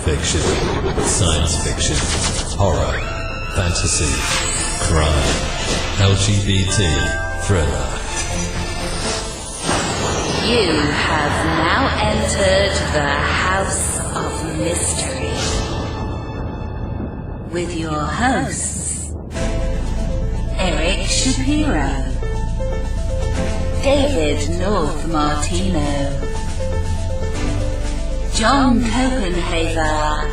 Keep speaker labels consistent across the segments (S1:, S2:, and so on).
S1: fiction, science fiction, horror, fantasy, crime, LGBT, thriller.
S2: You have now entered the House of Mystery with your hosts, Eric Shapiro, David North Martino, John Copenhaver,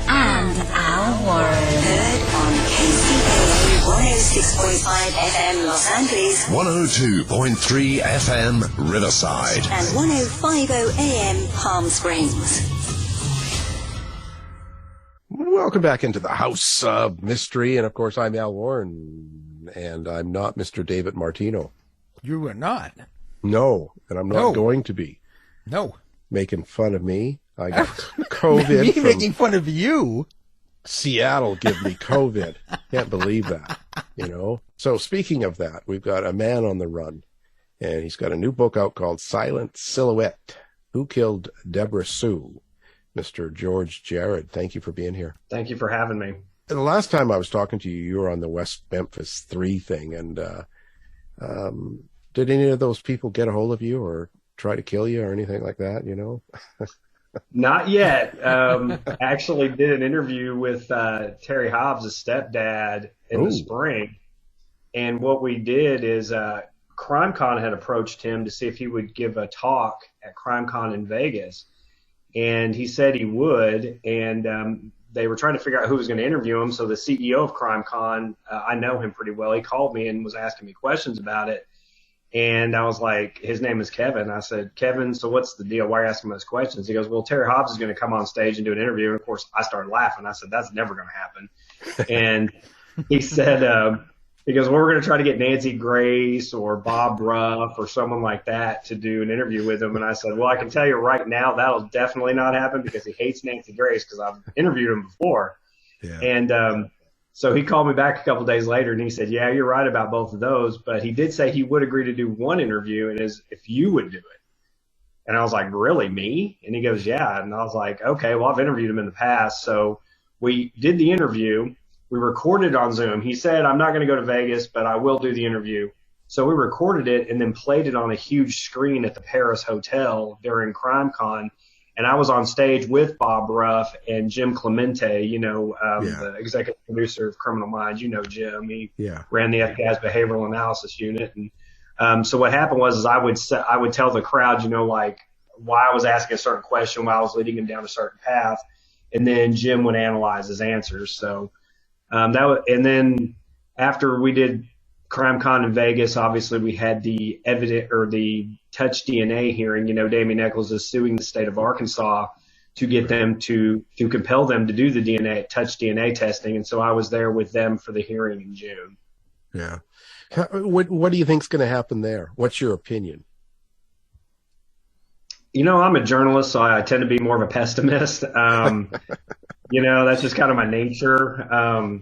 S2: and Al Warren.
S3: Heard on KCAA 106.5 FM Los Angeles,
S4: 102.3 FM Riverside,
S3: and 105.0 AM Palm Springs.
S5: Welcome back into the House of Mystery, and of course I'm Al Warren, and I'm not Mr. David Martino.
S6: You are not.
S5: No, and I'm not going to be.
S6: No.
S5: Making fun of me. I got COVID.
S6: Me
S5: from
S6: making fun of you?
S5: Seattle give me COVID. Can't believe that, you know. So speaking of that, we've got a man on the run, and he's got a new book out called Silent Silhouette, Who Killed Deborah Sue? Mr. George Jared, thank you for being here.
S7: Thank you for having me.
S5: The last time I was talking to you, you were on the West Memphis 3 thing, and did any of those people get a hold of you or try to kill you or anything like that, you know?
S7: Not yet. Actually did an interview with Terry Hobbs' stepdad in the spring. And what we did is CrimeCon had approached him to see if he would give a talk at CrimeCon in Vegas. And he said he would. And they were trying to figure out who was going to interview him. So the CEO of CrimeCon, I know him pretty well. He called me and was asking me questions about it. And I was like, his name is Kevin. I said, Kevin, so what's the deal? Why are you asking those questions? He goes, well, Terry Hobbs is going to come on stage and do an interview. And of course, I started laughing. I said, that's never going to happen. And he said, he goes, well, we're going to try to get Nancy Grace or Bob Ruff or someone like that to do an interview with him. And I said, well, I can tell you right now, that'll definitely not happen because he hates Nancy Grace because I've interviewed him before. Yeah. And, so he called me back a couple of days later and he said, yeah, you're right about both of those. But he did say he would agree to do one interview and is if you would do it. And I was like, really, me? And he goes, yeah. And I was like, okay, well, I've interviewed him in the past. So we did the interview. We recorded it on Zoom. He said, I'm not going to go to Vegas, but I will do the interview. So we recorded it and then played it on a huge screen at the Paris Hotel during CrimeCon. And I was on stage with Bob Ruff and Jim Clemente, you know, the executive producer of Criminal Minds. You know Jim. He ran the FBI's behavioral analysis unit. And so what happened was I would tell the crowd, you know, like why I was asking a certain question, why I was leading him down a certain path. And then Jim would analyze his answers. So and then after we did CrimeCon in Vegas, obviously we had the the Touch DNA hearing. You know, Damien Echols is suing the state of Arkansas to get them to compel them to do the Touch DNA testing. And so I was there with them for the hearing in June.
S5: Yeah. What do you think's going to happen there? What's your opinion?
S7: You know, I'm a journalist, so I tend to be more of a pessimist. You know, that's just kind of my nature.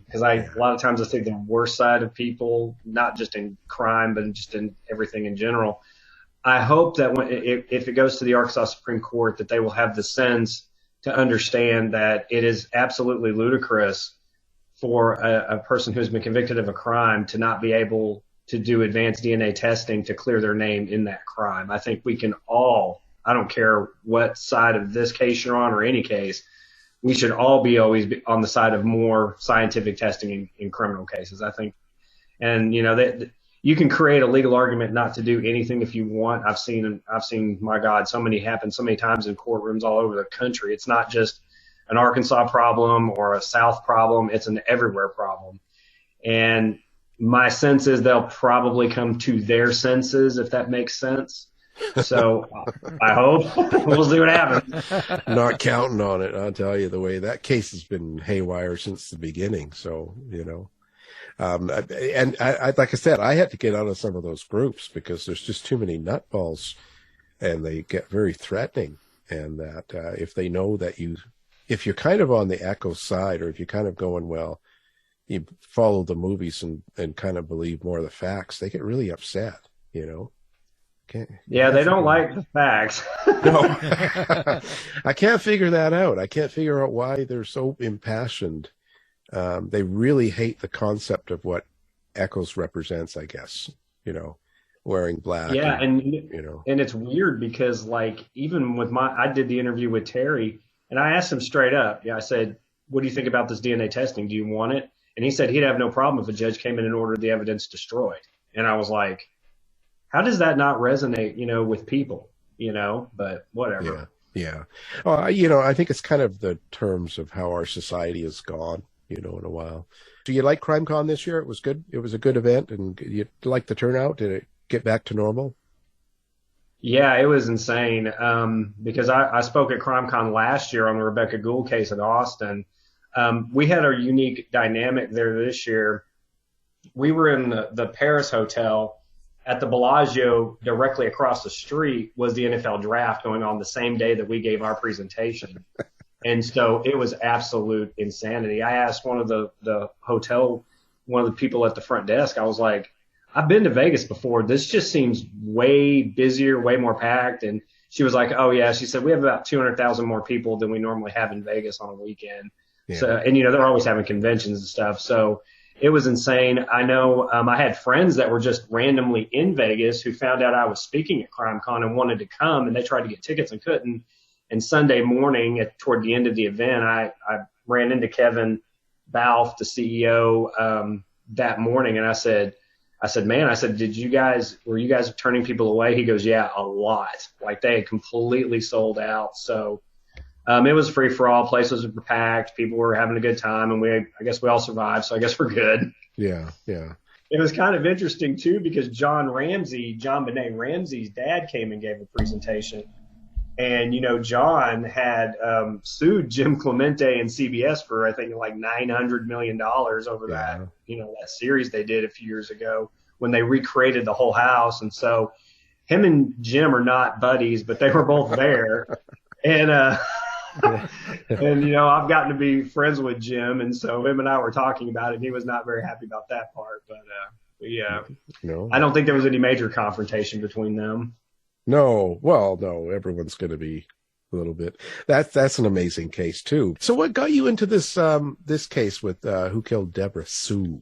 S7: Because a lot of times I see the worst side of people, not just in crime, but just in everything in general. I hope that if it goes to the Arkansas Supreme Court, that they will have the sense to understand that it is absolutely ludicrous for a person who's been convicted of a crime to not be able to do advanced DNA testing to clear their name in that crime. I think we can all, I don't care what side of this case you're on or any case, we should all always be on the side of more scientific testing in criminal cases, I think. And, you know, that you can create a legal argument not to do anything if you want. I've seen, my God, so many happen so many times in courtrooms all over the country. It's not just an Arkansas problem or a South problem. It's an everywhere problem. And my sense is they'll probably come to their senses, if that makes sense. So I hope we'll see what happens.
S5: Not counting on it, I'll tell you, the way that case has been haywire since the beginning. So, you know, and I like I said, I had to get out of some of those groups because there's just too many nutballs and they get very threatening. And that if they know that if you're kind of on the echo side or if you're kind of going, well, you follow the movies and kind of believe more of the facts, they get really upset, you know.
S7: Yeah, they don't like the facts.
S5: No, I can't figure that out. I can't figure out why they're so impassioned. They really hate the concept of what Eccles represents, I guess, wearing black.
S7: Yeah. And
S5: and
S7: it's weird because like, even with I did the interview with Terry and I asked him straight up. Yeah. I said, what do you think about this DNA testing? Do you want it? And he said he'd have no problem if a judge came in and ordered the evidence destroyed. And I was like, how does that not resonate, with people, but whatever.
S5: Yeah. Well, I think it's kind of the terms of how our society has gone, in a while. Do you like CrimeCon this year? It was good. It was a good event, and you like the turnout. Did it get back to normal?
S7: Yeah, it was insane. Because I spoke at CrimeCon last year on the Rebecca Gould case in Austin. We had a unique dynamic there this year. We were in the Paris Hotel. At the Bellagio, directly across the street, was the NFL draft going on the same day that we gave our presentation. And so it was absolute insanity. I asked one of the people at the front desk, I was like, I've been to Vegas before. This just seems way busier, way more packed. And she was like, oh, yeah. She said, we have about 200,000 more people than we normally have in Vegas on a weekend. Yeah. So, and, they're always having conventions and stuff. So it was insane. I know I had friends that were just randomly in Vegas who found out I was speaking at CrimeCon and wanted to come, and they tried to get tickets and couldn't. And Sunday morning, toward the end of the event, I ran into Kevin Balfe, the CEO, that morning, and I said, man, were you guys turning people away? He goes, yeah, a lot. Like they had completely sold out. So it was free for all. Places were packed. People were having a good time, and I guess we all survived. So I guess we're good.
S5: Yeah.
S7: It was kind of interesting too, because John Benet Ramsey's dad came and gave a presentation, and John had sued Jim Clemente and CBS for I think like $900 million over that that series they did a few years ago when they recreated the whole house. And so him and Jim are not buddies, but they were both there, and. And I've gotten to be friends with Jim, and so him and I were talking about it. And he was not very happy about that part, but I don't think there was any major confrontation between them.
S5: No, well, no, everyone's going to be a little bit. That's an amazing case too. So, what got you into this case with Who Killed Deborah Sue,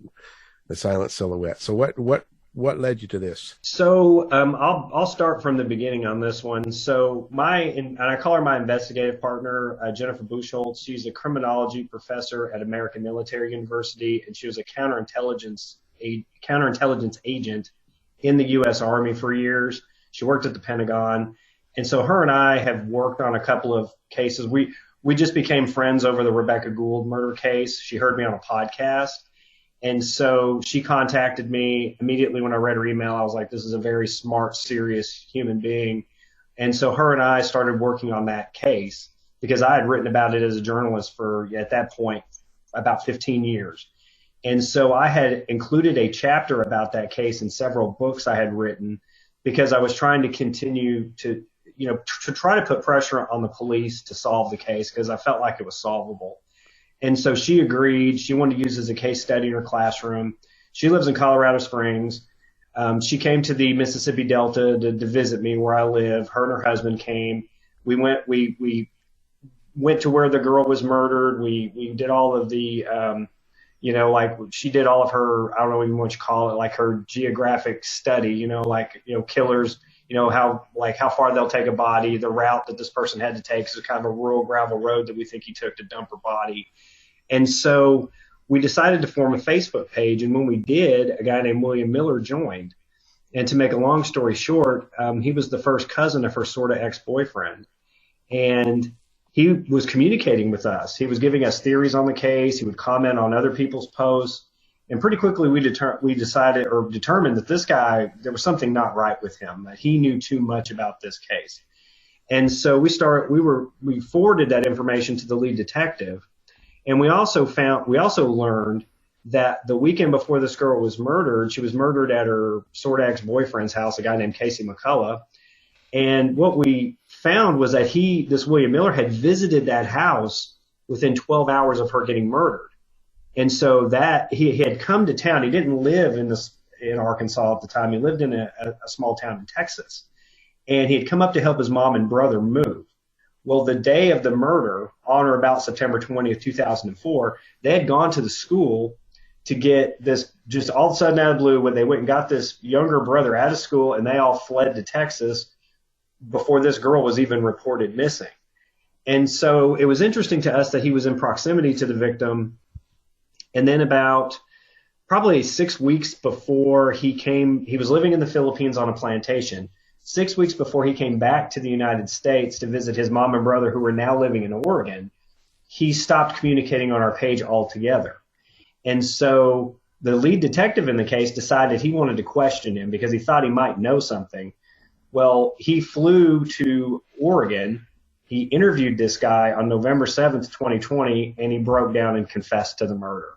S5: the Silent Silhouette? So, what led you to this?
S7: So I'll start from the beginning on this one. So and I call her my investigative partner, Jennifer Buchholz. She's a criminology professor at American Military University, and she was a counterintelligence agent in the U.S. Army for years. She worked at the Pentagon, and so her and I have worked on a couple of cases. We just became friends over the Rebecca Gould murder case. She heard me on a podcast. And so she contacted me immediately when I read her email. I was like, this is a very smart, serious human being. And so her and I started working on that case because I had written about it as a journalist for, at that point, about 15 years. And so I had included a chapter about that case in several books I had written because I was trying to continue to try to put pressure on the police to solve the case because I felt like it was solvable. And so she agreed. She wanted to use it as a case study in her classroom. She lives in Colorado Springs. She came to the Mississippi Delta to visit me where I live. Her and her husband came. We went to where the girl was murdered. We did all of the, she did all of her, I don't know even what you call it, like her geographic study, killers, how far they'll take a body, the route that this person had to take. So it's kind of a rural gravel road that we think he took to dump her body. And so we decided to form a Facebook page. And when we did, a guy named William Miller joined. And to make a long story short, he was the first cousin of her sort of ex-boyfriend. And he was communicating with us. He was giving us theories on the case. He would comment on other people's posts. And pretty quickly we determined that this guy, there was something not right with him, that he knew too much about this case. And so we forwarded that information to the lead detective. And we also learned that the weekend before this girl was murdered, she was murdered at her sort of ex-boyfriend's house, a guy named Casey McCullough. And what we found was that this William Miller had visited that house within 12 hours of her getting murdered. And so that he had come to town. He didn't live in Arkansas at the time. He lived in a small town in Texas. and he had come up to help his mom and brother move. Well, the day of the murder, on or about September 20th, 2004, they had gone to the school to get this, just all of a sudden out of the blue, when they went and got this younger brother out of school, and they all fled to Texas before this girl was even reported missing. And so it was interesting to us that he was in proximity to the victim. And then about probably 6 weeks before he was living in the Philippines on a plantation. 6 weeks before he came back to the United States to visit his mom and brother, who were now living in Oregon, he stopped communicating on our page altogether. And so the lead detective in the case decided he wanted to question him because he thought he might know something. Well, he flew to Oregon. He interviewed this guy on November 7th, 2020, and he broke down and confessed to the murder.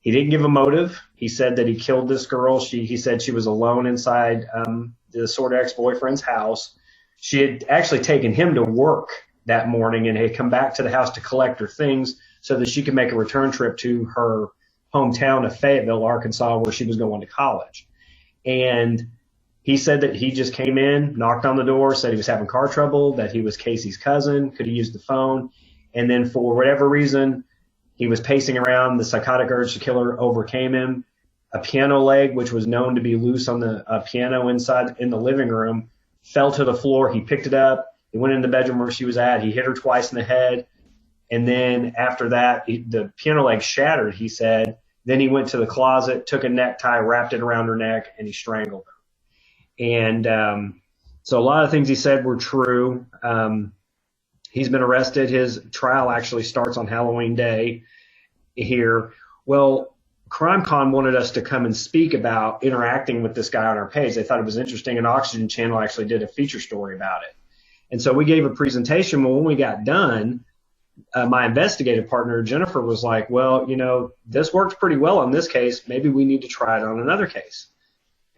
S7: He didn't give a motive. He said that he killed this girl. He said she was alone inside the sort of ex-boyfriend's house. She had actually taken him to work that morning and had come back to the house to collect her things so that she could make a return trip to her hometown of Fayetteville, Arkansas, where she was going to college. And he said that he just came in, knocked on the door, said he was having car trouble, that he was Casey's cousin, could he use the phone. And then for whatever reason, he was pacing around. The psychotic urge to kill her overcame him. A piano leg, which was known to be loose on the piano inside in the living room, fell to the floor. He picked it up. He went in the bedroom where she was at. He hit her twice in the head. And then after that, the piano leg shattered, he said. Then he went to the closet, took a necktie, wrapped it around her neck, and he strangled her. And so a lot of things he said were true. He's been arrested. His trial actually starts on Halloween Day here. Well, CrimeCon wanted us to come and speak about interacting with this guy on our page. They thought it was interesting, and Oxygen Channel actually did a feature story about it. And so we gave a presentation. Well, when we got done, my investigative partner, Jennifer, was like, well, you know, this worked pretty well on this case. Maybe we need to try it on another case.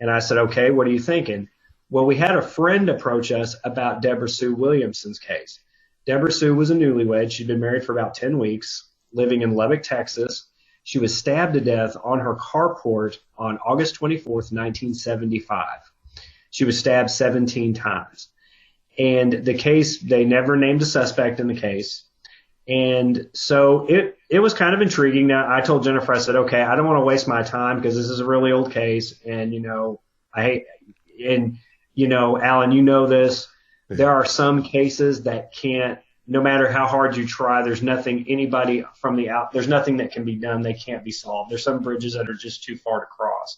S7: And I said, okay, what are you thinking? Well, we had a friend approach us about Deborah Sue Williamson's case. Deborah Sue was a newlywed. She'd been married for about 10 weeks, living in Lubbock, Texas. She was stabbed to death on her carport on August 24th, 1975. She was stabbed 17 times. And the case, they never named a suspect in the case. And so it was kind of intriguing. Now, I told Jennifer, I said, okay, I don't want to waste my time because this is a really old case. And, you know, Alan, you know this. There are some cases that can't, no matter how hard you try, there's nothing there's nothing that can be done. They can't be solved. There's some bridges that are just too far to cross.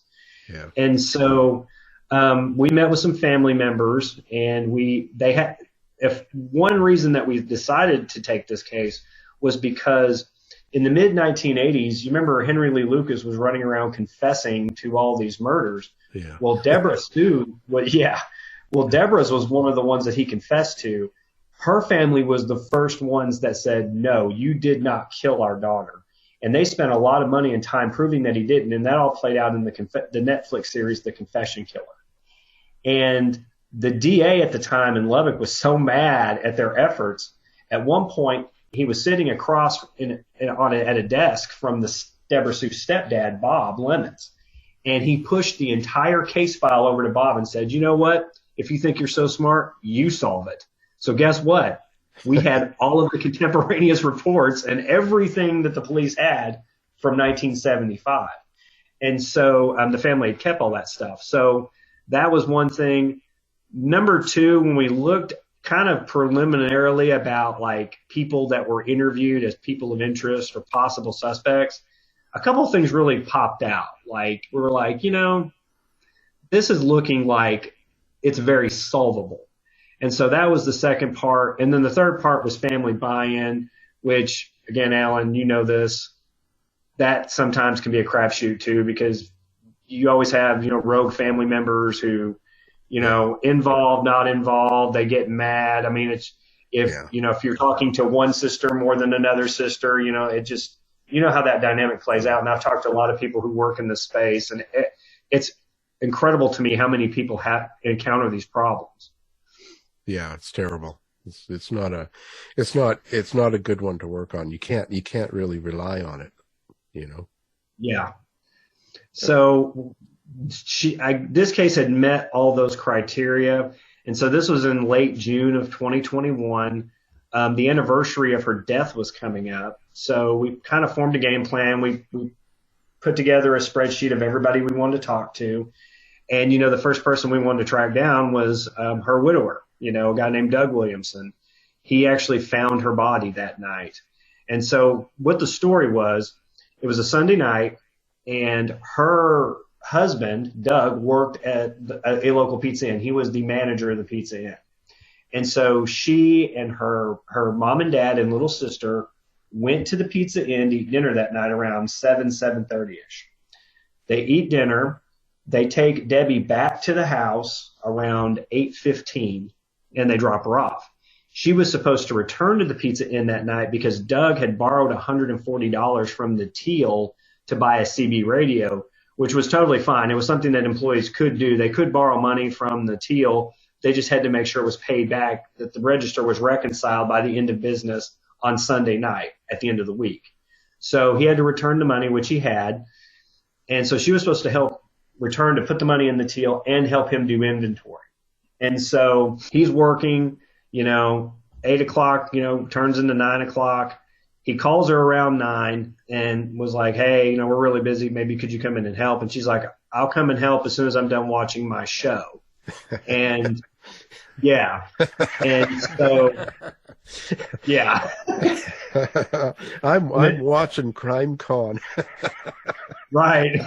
S7: Yeah. And so we met with some family members, and if one reason that we decided to take this case was because in the mid 1980s, you remember Henry Lee Lucas was running around confessing to all these murders. Yeah. Well, Deborah's was one of the ones that he confessed to. Her family was the first ones that said, no, you did not kill our daughter. And they spent a lot of money and time proving that he didn't. And that all played out in the Netflix series, The Confession Killer. And the DA at the time in Lubbock was so mad at their efforts. At one point, he was sitting across at a desk from the Deborah Sue's stepdad, Bob Lemons. And he pushed the entire case file over to Bob and said, you know what? If you think you're so smart, you solve it. So guess what? We had all of the contemporaneous reports and everything that the police had from 1975. And so the family had kept all that stuff. So that was one thing. Number two, when we looked kind of preliminarily about like people that were interviewed as people of interest or possible suspects, a couple of things really popped out. Like we were like, you know, this is looking like it's very solvable. And so that was the second part. And then the third part was family buy-in, which, again, Alan, you know this, that sometimes can be a crapshoot too, because you always have, you know, rogue family members who, you know, involved, not involved, they get mad. I mean, if you're talking to one sister more than another sister, you know, it just, you know how that dynamic plays out. And I've talked to a lot of people who work in this space, and it's incredible to me how many people encounter these problems.
S5: Yeah, it's terrible. It's not a good one to work on. You can't really rely on it, you know?
S7: Yeah. So this case had met all those criteria. And so this was in late June of 2021. The anniversary of her death was coming up. So we kind of formed a game plan. We put together a spreadsheet of everybody we wanted to talk to. And, the first person we wanted to track down was her widower, a guy named Doug Williamson. He actually found her body that night. And so what the story was, it was a Sunday night, and her husband, Doug, worked at a local Pizza Inn. He was the manager of the Pizza Inn. And so she and her mom and dad and little sister went to the Pizza Inn to eat dinner that night around 7:30-ish. They eat dinner. They take Debbie back to the house around 8:15, and they drop her off. She was supposed to return to the Pizza Inn that night because Doug had borrowed $140 from the Teal to buy a CB radio, which was totally fine. It was something that employees could do. They could borrow money from the Teal. They just had to make sure it was paid back, that the register was reconciled by the end of business on Sunday night at the end of the week. So he had to return the money, which he had. And so she was supposed to help return to put the money in the Teal and help him do inventory. And so he's working, 8 o'clock, turns into 9 o'clock. He calls her around 9 and was like, hey, we're really busy. Maybe could you come in and help? And she's like, I'll come and help as soon as I'm done watching my show. And yeah. And so, yeah.
S5: I'm watching Crime Con.
S7: Right.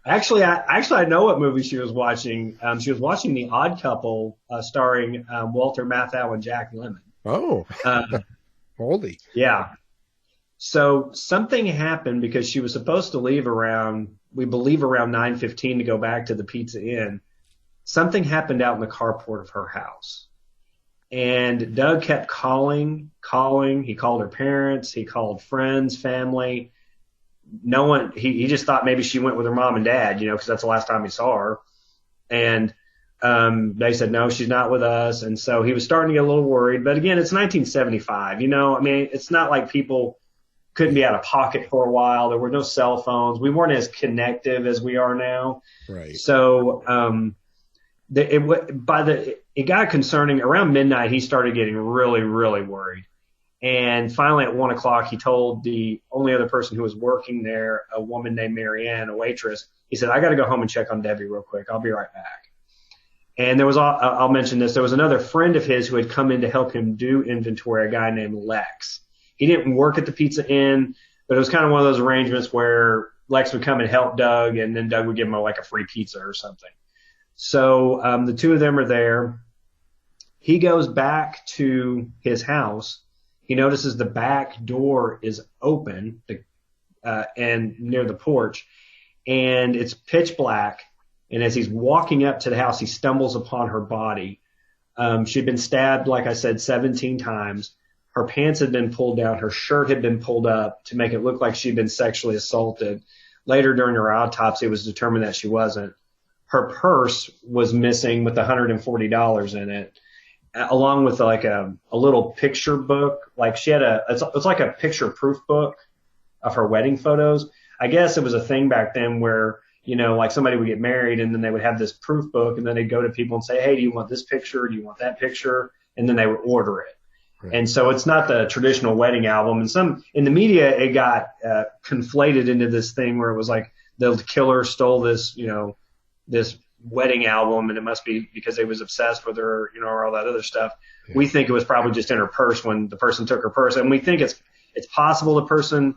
S7: Actually, I know what movie she was watching. She was watching The Odd Couple, starring Walter Matthau and Jack Lemmon.
S5: Oh, holy.
S7: Yeah. So something happened because she was supposed to leave around 9:15 to go back to the Pizza Inn. Something happened out in the carport of her house. And Doug kept calling. He called her parents. He called friends, family. No one, he just thought maybe she went with her mom and dad, because that's the last time he saw her. And they said, no, she's not with us. And so he was starting to get a little worried. But again, it's 1975, it's not like people couldn't be out of pocket for a while. There were no cell phones. We weren't as connective as we are now.
S5: Right.
S7: So it got concerning. Around midnight, he started getting really, really worried. And finally, at 1 o'clock, he told the only other person who was working there, a woman named Marianne, a waitress, he said, I got to go home and check on Debbie real quick. I'll be right back. And I'll mention this. There was another friend of his who had come in to help him do inventory, a guy named Lex. He didn't work at the Pizza Inn, but it was kind of one of those arrangements where Lex would come and help Doug, and then Doug would give him a free pizza or something. So the two of them are there. He goes back to his house. He notices the back door is open and near the porch, and it's pitch black. And as he's walking up to the house, he stumbles upon her body. She'd been stabbed, like I said, 17 times. Her pants had been pulled down. Her shirt had been pulled up to make it look like she'd been sexually assaulted. Later during her autopsy, it was determined that she wasn't. Her purse was missing with $140 in it, along with a little picture book. She had it's like a picture proof book of her wedding photos. I guess it was a thing back then where, somebody would get married and then they would have this proof book, and then they'd go to people and say, hey, do you want this picture? Do you want that picture? And then they would order it. Right. And so it's not the traditional wedding album. And in the media, it got conflated into this thing where it was like the killer stole this, this wedding album, and it must be because he was obsessed with her, or all that other stuff. Yeah. We think it was probably just in her purse when the person took her purse. And we think it's possible the person,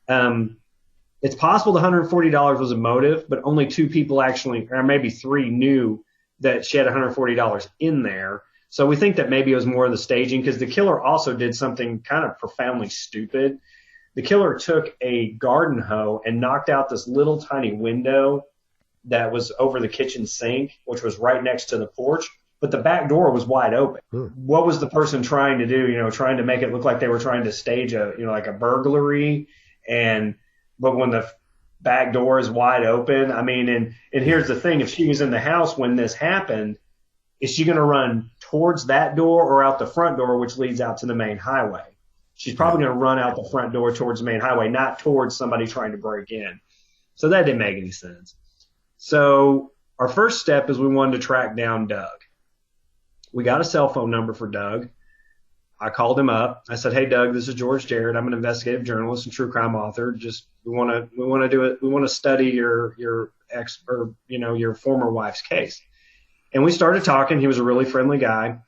S7: it's possible the $140 was a motive, but only 2 people actually, or maybe 3 knew that she had $140 in there. So we think that maybe it was more of the staging, because the killer also did something kind of profoundly stupid. The killer took a garden hoe and knocked out this little tiny window that was over the kitchen sink, which was right next to the porch, but the back door was wide open. What was the person trying to do? Trying to make it look like they were trying to stage a burglary. But when the back door is wide open, and here's the thing, if she was in the house when this happened, is she going to run towards that door or out the front door, which leads out to the main highway? She's probably going to run out the front door towards the main highway, not towards somebody trying to break in. So that didn't make any sense. So our first step is we wanted to track down Doug. we got a cell phone number for Doug. I called him up. I said, "Hey, Doug, this is George Jarrett. I'm an investigative journalist and true crime author. Just we want to do it. We want to study your ex or your former wife's case." And we started talking. He was a really friendly guy,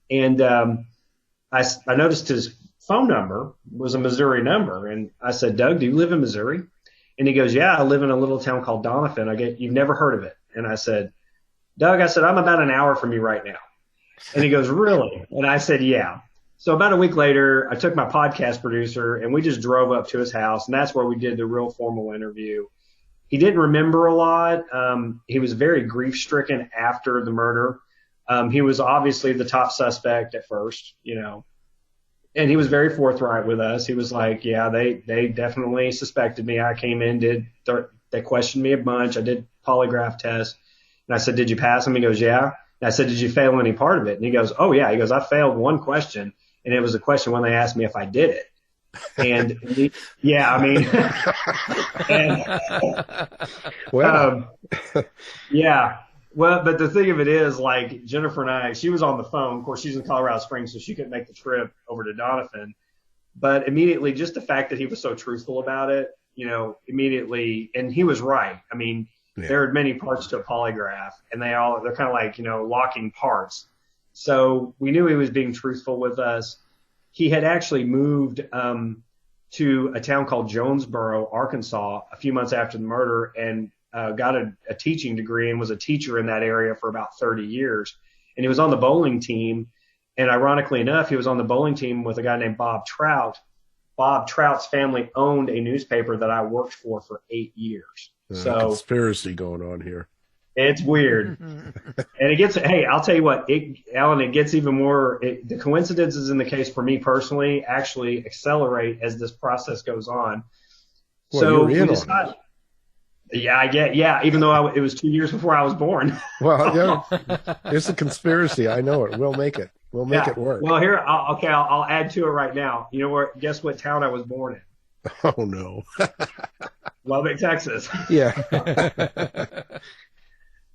S7: and I noticed his phone number was a Missouri number, and I said, "Doug, do you live in Missouri?" And he goes, "Yeah, I live in a little town called Doniphan. You've never heard of it?" And I said, "Doug," I said, "I'm about an hour from you right now." And he goes, "Really?" And I said, "Yeah." So about a week later, I took my podcast producer and we just drove up to his house, and that's where we did the real formal interview. He didn't remember a lot. He was very grief-stricken after the murder. He was obviously the top suspect at first, and he was very forthright with us. He was like, "Yeah, they definitely suspected me. I came in, they questioned me a bunch. I did polygraph tests." And I said, "Did you pass them?" He goes, "Yeah." And I said, "Did you fail any part of it?" And he goes, "Oh, yeah." He goes, "I failed one question, and it was a question when they asked me if I did it." And yeah, I mean, yeah. Well, but the thing of it is, like, Jennifer and I, she was on the phone. Of course, she's in Colorado Springs, so she couldn't make the trip over to Doniphan. But immediately, just the fact that he was so truthful about it, immediately, and he was right. I mean, there are many parts to a polygraph, and they're kind of like, locking parts. So we knew he was being truthful with us. He had actually moved to a town called Jonesboro, Arkansas, a few months after the murder, and got a teaching degree and was a teacher in that area for about 30 years. And he was on the bowling team. And ironically enough, he was on the bowling team with a guy named Bob Trout. Bob Trout's family owned a newspaper that I worked for 8 years. So
S5: conspiracy going on here.
S7: It's weird. And it gets, hey, I'll tell you what, Alan, it gets even more, the coincidences in the case for me personally actually accelerate as this process goes on.
S5: Well,
S7: so
S5: we
S7: decided, even though it was 2 years before I was born.
S5: Well, it's a conspiracy. I know it. We'll make it. We'll make it work.
S7: Well, here, I'll add to it right now. You know where? Guess what town I was born in?
S5: Oh, no.
S7: Lubbock, Texas.
S5: Yeah.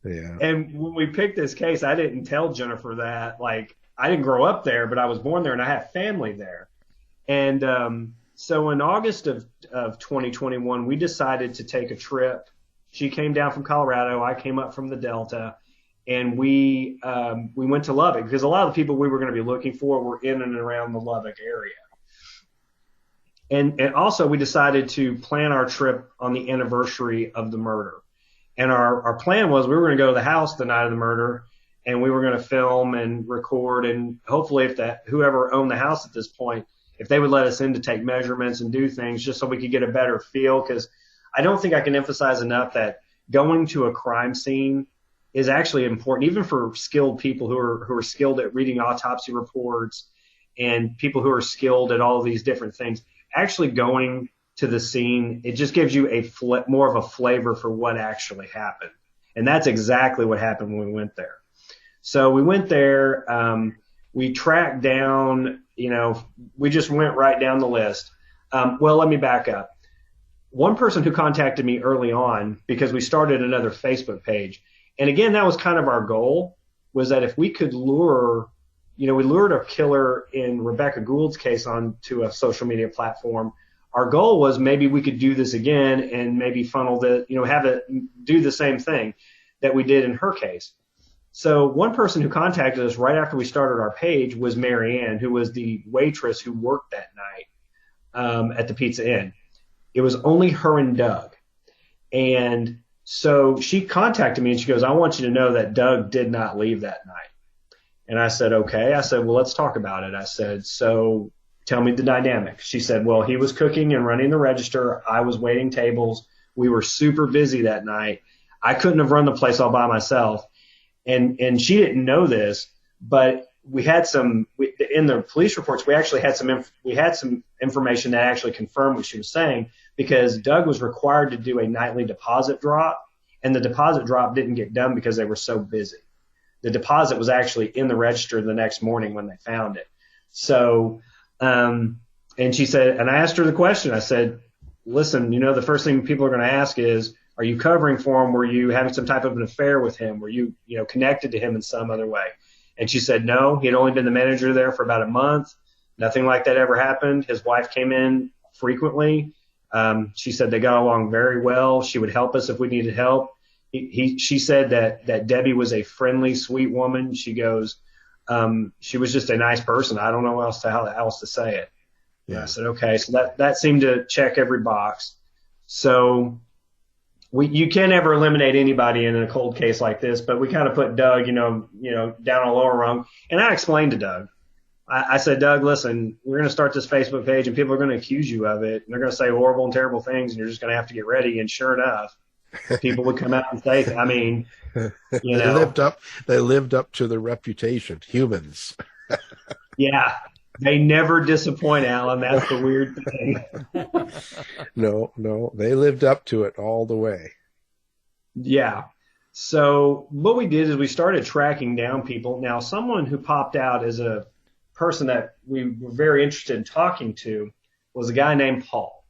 S5: Yeah.
S7: And when we picked this case, I didn't tell Jennifer that. Like, I didn't grow up there, but I was born there and I have family there. And so in August of 2021, we decided to take a trip. She came down from Colorado. I came up from the Delta. And we went to Lubbock because a lot of the people we were going to be looking for were in and around the Lubbock area. And also we decided to plan our trip on the anniversary of the murder. And our plan was we were going to go to the house the night of the murder, and we were going to film and record, and hopefully if whoever owned the house at this point, if they would let us in to take measurements and do things just so we could get a better feel, because I don't think I can emphasize enough that going to a crime scene is actually important, even for skilled people who are skilled at reading autopsy reports and people who are skilled at all of these different things. Actually going to the scene, it just gives you more of a flavor for what actually happened. And that's exactly what happened when we went there. So we went there, we tracked down, we just went right down the list. Well, let me back up. One person who contacted me early on, because we started another Facebook page, and again, that was kind of our goal, was that if we could lure, we lured a killer in Rebecca Gould's case onto a social media platform. Our goal was maybe we could do this again and maybe funnel have it do the same thing that we did in her case. So one person who contacted us right after we started our page was Mary Ann, who was the waitress who worked that night at the Pizza Inn. It was only her and Doug. And so she contacted me and she goes, "I want you to know that Doug did not leave that night." And I said, "Okay." I said, "Well, let's talk about it." I said, "So tell me the dynamic." She said, "Well, he was cooking and running the register. I was waiting tables. We were super busy that night. I couldn't have run the place all by myself." And she didn't know this, but we had in the police reports, we actually had some information that actually confirmed what she was saying, because Doug was required to do a nightly deposit drop, and the deposit drop didn't get done because they were so busy. The deposit was actually in the register the next morning when they found it. So, and she said, and I asked her the question, I said, "Listen, the first thing people are going to ask is, are you covering for him? Were you having some type of an affair with him? Were you, connected to him in some other way?" And she said no, he had only been the manager there for about a month. Nothing like that ever happened. His wife came in frequently. She said they got along very well. She would help us if we needed help. She said that Debbie was a friendly, sweet woman. She goes, she was just a nice person. I don't know how else to say it. Yeah. I said, okay. So that seemed to check every box. So you can't ever eliminate anybody in a cold case like this, but we kind of put Doug, down a lower rung. And I explained to Doug, I said, Doug, listen, we're going to start this Facebook page and people are going to accuse you of it. And they're going to say horrible and terrible things and you're just going to have to get ready. And sure enough, people would come out and say,
S5: They lived up to their reputation. Humans.
S7: Yeah. They never disappoint, Alan. That's the weird thing.
S5: No, they lived up to it all the way.
S7: Yeah. So what we did is we started tracking down people. Now, someone who popped out as a person that we were very interested in talking to was a guy named Paul.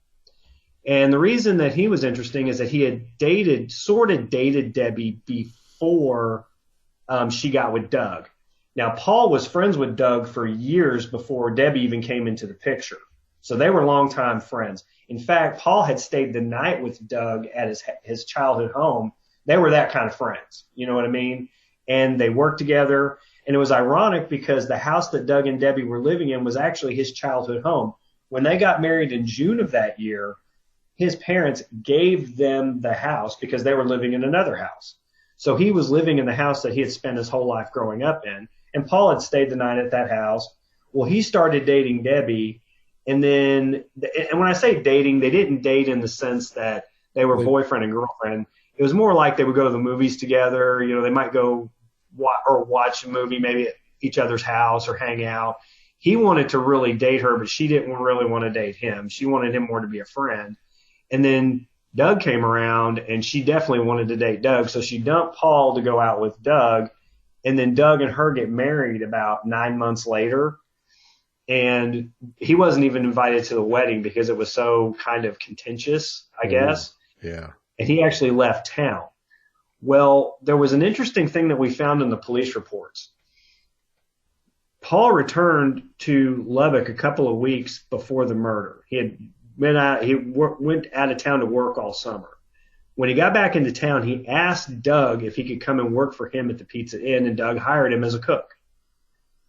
S7: And the reason that he was interesting is that he had sort of dated Debbie before she got with Doug. Now, Paul was friends with Doug for years before Debbie even came into the picture. So they were longtime friends. In fact, Paul had stayed the night with Doug at his childhood home. They were that kind of friends. You know what I mean? And they worked together. And it was ironic because the house that Doug and Debbie were living in was actually his childhood home. When they got married in June of that year, his parents gave them the house because they were living in another house. So he was living in the house that he had spent his whole life growing up in. And Paul had stayed the night at that house. Well, he started dating Debbie. And when I say dating, they didn't date in the sense that they were boyfriend and girlfriend. It was more like they would go to the movies together. They might go watch a movie maybe at each other's house or hang out. He wanted to really date her, but she didn't really want to date him. She wanted him more to be a friend. And then Doug came around, and she definitely wanted to date Doug. So she dumped Paul to go out with Doug. And then Doug and her get married about 9 months later. And he wasn't even invited to the wedding because it was so kind of contentious, I guess.
S5: Yeah.
S7: And he actually left town. Well, there was an interesting thing that we found in the police reports. Paul returned to Lubbock a couple of weeks before the murder. He went out of town to work all summer. When he got back into town, he asked Doug if he could come and work for him at the Pizza Inn, and Doug hired him as a cook.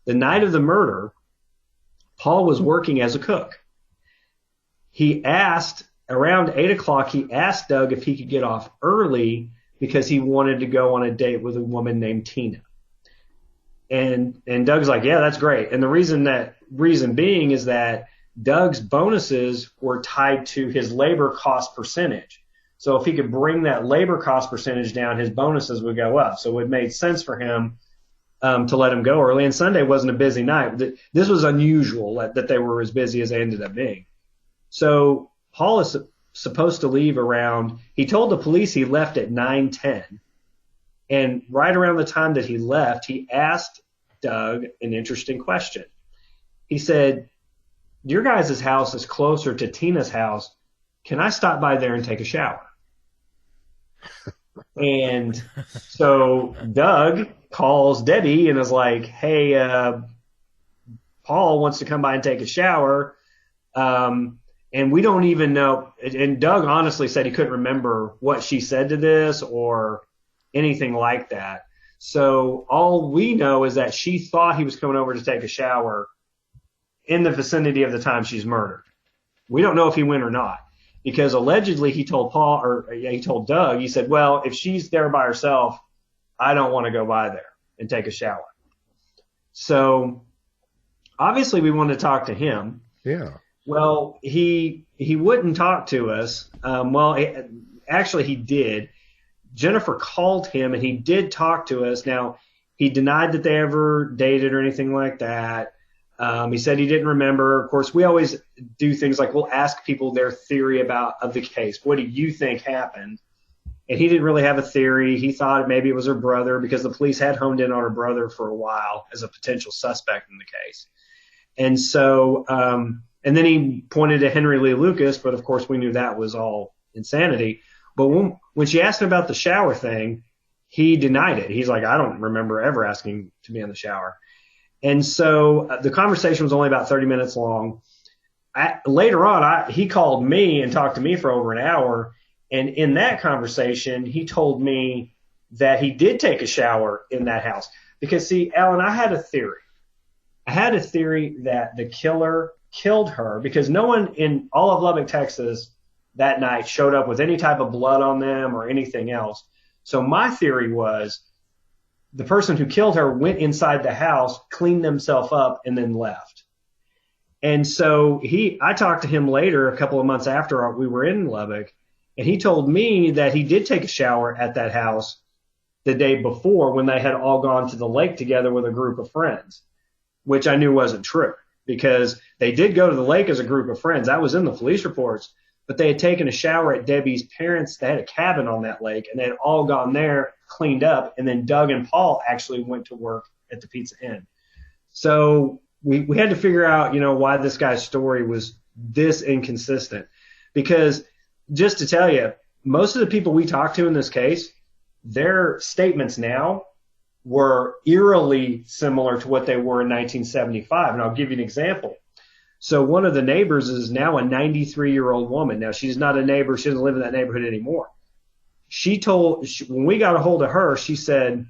S7: The night of the murder, Paul was working as a cook. He asked, around 8 o'clock, he asked Doug if he could get off early because he wanted to go on a date with a woman named Tina. And Doug's like, yeah, that's great. And the reason being is that Doug's bonuses were tied to his labor cost percentage. So if he could bring that labor cost percentage down, his bonuses would go up. So it made sense for him to let him go early. And Sunday wasn't a busy night. This was unusual that they were as busy as they ended up being. So Paul is supposed to leave around, he told the police he left at 9:10. And right around the time that he left, he asked Doug an interesting question. He said, your guys' house is closer to Tina's house. Can I stop by there and take a shower? And so Doug calls Debbie and is like, hey, Paul wants to come by and take a shower. And we don't even know. And Doug honestly said he couldn't remember what she said to this or anything like that. So all we know is that she thought he was coming over to take a shower in the vicinity of the time she's murdered. We don't know if he went or not. Because allegedly he told he told Doug, he said, well, if she's there by herself, I don't want to go by there and take a shower. So obviously we wanted to talk to him.
S5: Yeah.
S7: Well, he wouldn't talk to us. Actually he did. Jennifer called him and he did talk to us. Now, he denied that they ever dated or anything like that. He said he didn't remember. Of course, we always do things like we'll ask people their theory of the case. What do you think happened? And he didn't really have a theory. He thought maybe it was her brother because the police had honed in on her brother for a while as a potential suspect in the case. And so, and then he pointed to Henry Lee Lucas, but of course we knew that was all insanity. But when she asked him about the shower thing, he denied it. He's like, I don't remember ever asking to be in the shower. And so the conversation was only about 30 minutes long. Later on, he called me and talked to me for over an hour. And in that conversation, he told me that he did take a shower in that house. Because, see, Alan, I had a theory. I had a theory that the killer killed her because no one in all of Lubbock, Texas that night showed up with any type of blood on them or anything else. So my theory was the person who killed her went inside the house, cleaned themselves up, and then left. And so I talked to him later, a couple of months after we were in Lubbock, and he told me that he did take a shower at that house the day before when they had all gone to the lake together with a group of friends, which I knew wasn't true because they did go to the lake as a group of friends. That was in the police reports, but they had taken a shower at Debbie's parents. They had a cabin on that lake, and they had all gone there, cleaned up, and then Doug and Paul actually went to work at the Pizza Inn. So we had to figure out, why this guy's story was this inconsistent. Because just to tell you, most of the people we talked to in this case, their statements now were eerily similar to what they were in 1975. And I'll give you an example. So one of the neighbors is now a 93-year-old woman. Now, she's not a neighbor. She doesn't live in that neighborhood anymore. When we got a hold of her, she said,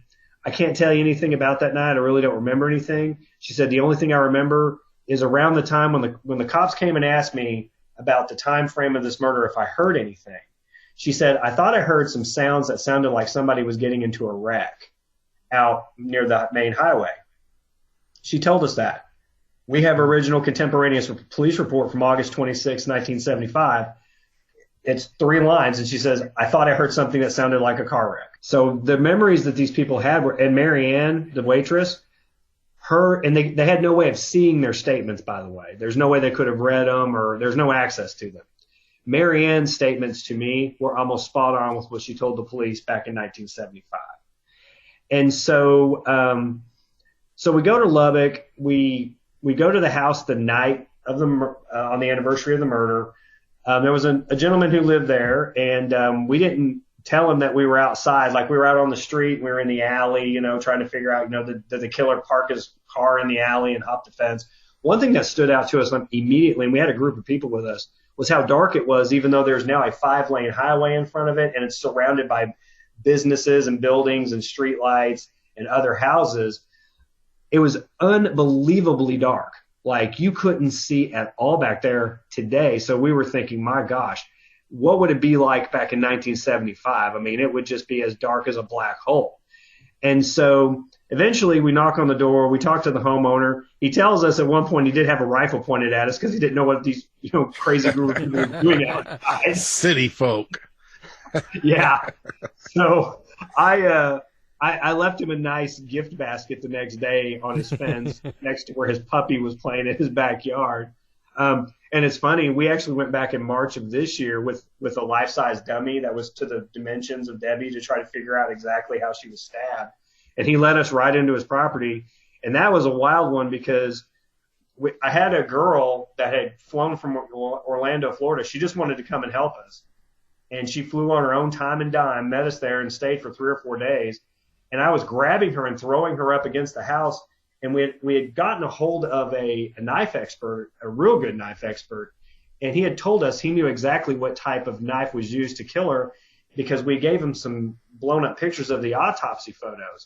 S7: I can't tell you anything about that night. I really don't remember anything. She said, the only thing I remember is around the time when the cops came and asked me about the time frame of this murder, if I heard anything. She said, I thought I heard some sounds that sounded like somebody was getting into a wreck out near the main highway. She told us that. We have original contemporaneous police report from August 26, 1975. It's 3 lines, and she says, I thought I heard something that sounded like a car wreck. So the memories that these people had were, and Mary Ann, the waitress, and they had no way of seeing their statements, by the way. There's no way they could have read them, or there's no access to them. Mary Ann's statements to me were almost spot on with what she told the police back in 1975. And so we go to Lubbock. We go to the house the night of on the anniversary of the murder. There was a gentleman who lived there, and we didn't tell him that we were outside. Like, we were out on the street, we were in the alley, trying to figure out, did the killer park his car in the alley and hop the fence? One thing that stood out to us immediately, and we had a group of people with us, was how dark it was, even though there's now a 5-lane highway in front of it, and it's surrounded by businesses and buildings and street lights and other houses. It was unbelievably dark. Like, you couldn't see at all back there today. So we were thinking, my gosh, what would it be like back in 1975? I mean, it would just be as dark as a black hole. And so eventually we knock on the door. We talk to the homeowner. He tells us at one point he did have a rifle pointed at us because he didn't know what these crazy group of people were doing outside.
S5: City folk.
S7: Yeah. So I left him a nice gift basket the next day on his fence next to where his puppy was playing in his backyard. And it's funny, we actually went back in March of this year with a life-size dummy that was to the dimensions of Debbie to try to figure out exactly how she was stabbed. And he led us right into his property. And that was a wild one because I had a girl that had flown from Orlando, Florida. She just wanted to come and help us. And she flew on her own time and dime, met us there, and stayed for 3 or 4 days. And I was grabbing her and throwing her up against the house. And we had gotten a hold of a knife expert, a real good knife expert. And he had told us he knew exactly what type of knife was used to kill her because we gave him some blown up pictures of the autopsy photos.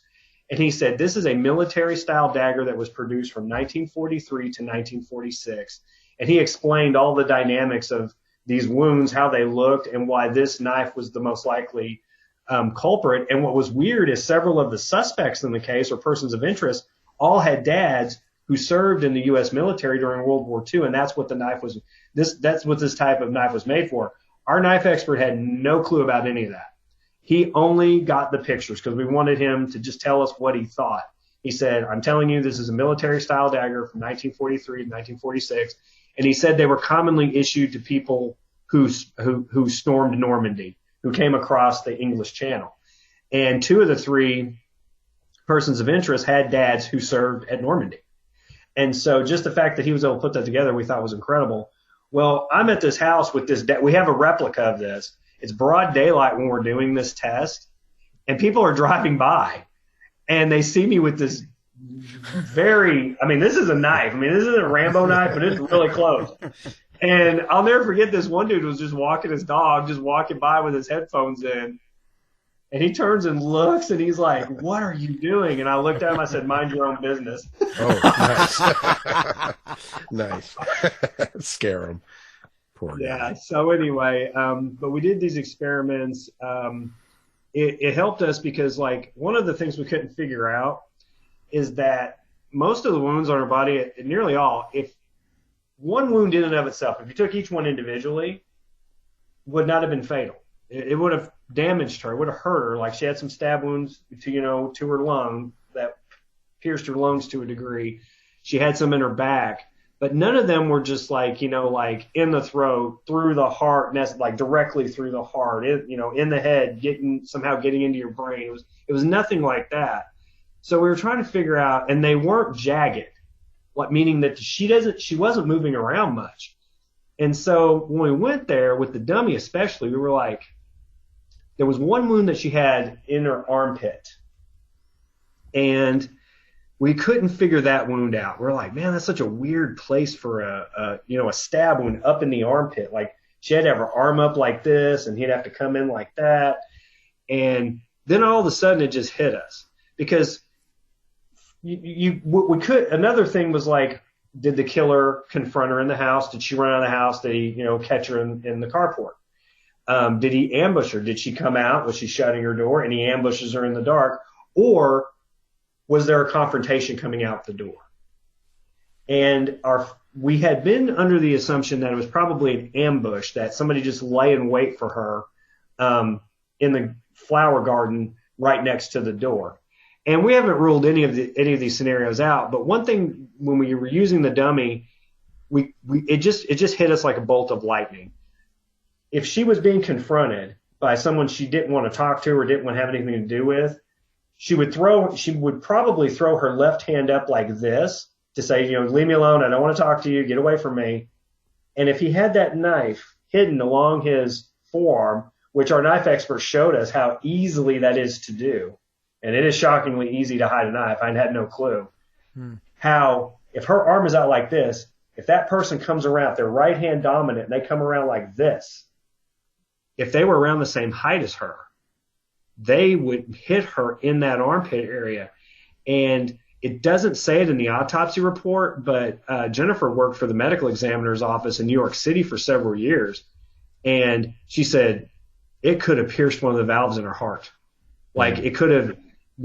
S7: And he said, this is a military style dagger that was produced from 1943 to 1946. And he explained all the dynamics of these wounds, how they looked, and why this knife was the most likely culprit. And what was weird is several of the suspects in the case, or persons of interest, all had dads who served in the U.S. military during World War II, and that's what the knife was. That's what this type of knife was made for. Our knife expert had no clue about any of that. He only got the pictures because we wanted him to just tell us what he thought. He said, I'm telling you, this is a military-style dagger from 1943 to 1946. And he said they were commonly issued to people who stormed Normandy, who came across the English Channel. And 2 of the 3 persons of interest had dads who served at Normandy. And so just the fact that he was able to put that together, we thought was incredible. Well, I'm at this house with this. We have a replica of this. It's broad daylight when we're doing this test. and people are driving by, and they see me with this this is a knife. I mean, this isn't a Rambo knife, but it's really close. And I'll never forget this one dude was just walking his dog, just walking by with his headphones in. And he turns and looks, and he's like, "What are you doing?" And I looked at him. I said, "Mind your own business."
S5: Oh, nice. Nice. Scare him. Poor guy.
S7: Yeah. So anyway, but we did these experiments. It helped us because, like, one of the things we couldn't figure out is that most of the wounds on her body, nearly all, if one wound in and of itself, if you took each one individually, would not have been fatal. It would have damaged her. It would have hurt her. Like, she had some stab wounds to her lung that pierced her lungs to a degree. She had some in her back, but none of them were just like in the throat, through the heart, like directly through the heart, in the head, somehow getting into your brain. It was nothing like that. So we were trying to figure out, and they weren't jagged, meaning that she wasn't moving around much. And so when we went there with the dummy, especially, we were like, there was one wound that she had in her armpit, and we couldn't figure that wound out. We're like, man, that's such a weird place for a stab wound up in the armpit. Like, she had to have her arm up like this, and he'd have to come in like that. And then all of a sudden it just hit us, because we could. Another thing was, like, did the killer confront her in the house? Did she run out of the house? Did he, catch her in the carport? Did he ambush her? Did she come out? Was she shutting her door and he ambushes her in the dark? Or was there a confrontation coming out the door? And we had been under the assumption that it was probably an ambush, that somebody just lay in wait for her in the flower garden right next to the door. And we haven't ruled any of these scenarios out. But one thing, when we were using the dummy, it just hit us like a bolt of lightning. If she was being confronted by someone she didn't want to talk to or didn't want to have anything to do with, she would probably throw her left hand up like this to say, leave me alone. I don't want to talk to you. Get away from me. And if he had that knife hidden along his forearm, which our knife experts showed us how easily that is to do, and it is shockingly easy to hide a knife. I had no clue. How, if her arm is out like this, if that person comes around, if they're right hand dominant, and they come around like this, if they were around the same height as her, they would hit her in that armpit area. And it doesn't say it in the autopsy report, but Jennifer worked for the medical examiner's office in New York City for several years. And she said it could have pierced one of the valves in her heart. Like, it could have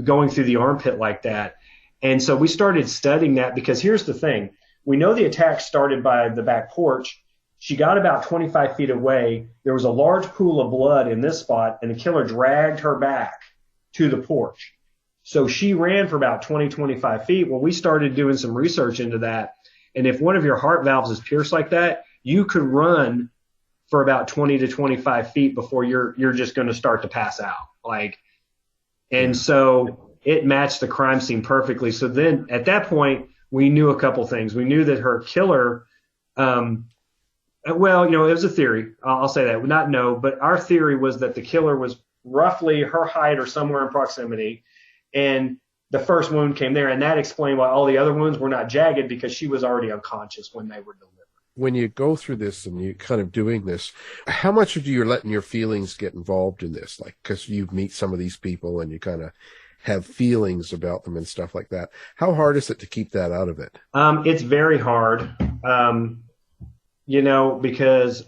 S7: going through the armpit like that. And so we started studying that, because here's the thing. We know the attack started by the back porch. She got about 25 feet away. There was a large pool of blood in this spot, and the killer dragged her back to the porch. So she ran for about 20, 25 feet. Well, we started doing some research into that. And if one of your heart valves is pierced like that, you could run for about 20 to 25 feet before you're just going to start to pass out. And so it matched the crime scene perfectly. So then at that point, we knew a couple things. We knew that her killer, it was a theory. I'll say that. But our theory was that the killer was roughly her height or somewhere in proximity. And the first wound came there. And that explained why all the other wounds were not jagged, because she was already unconscious when they were delivered.
S5: When you go through this and you're kind of doing this, how much of you are letting your feelings get involved in this? Like, because you meet some of these people and you kind of have feelings about them and stuff like that. How hard is it to keep that out of it?
S7: It's very hard, because,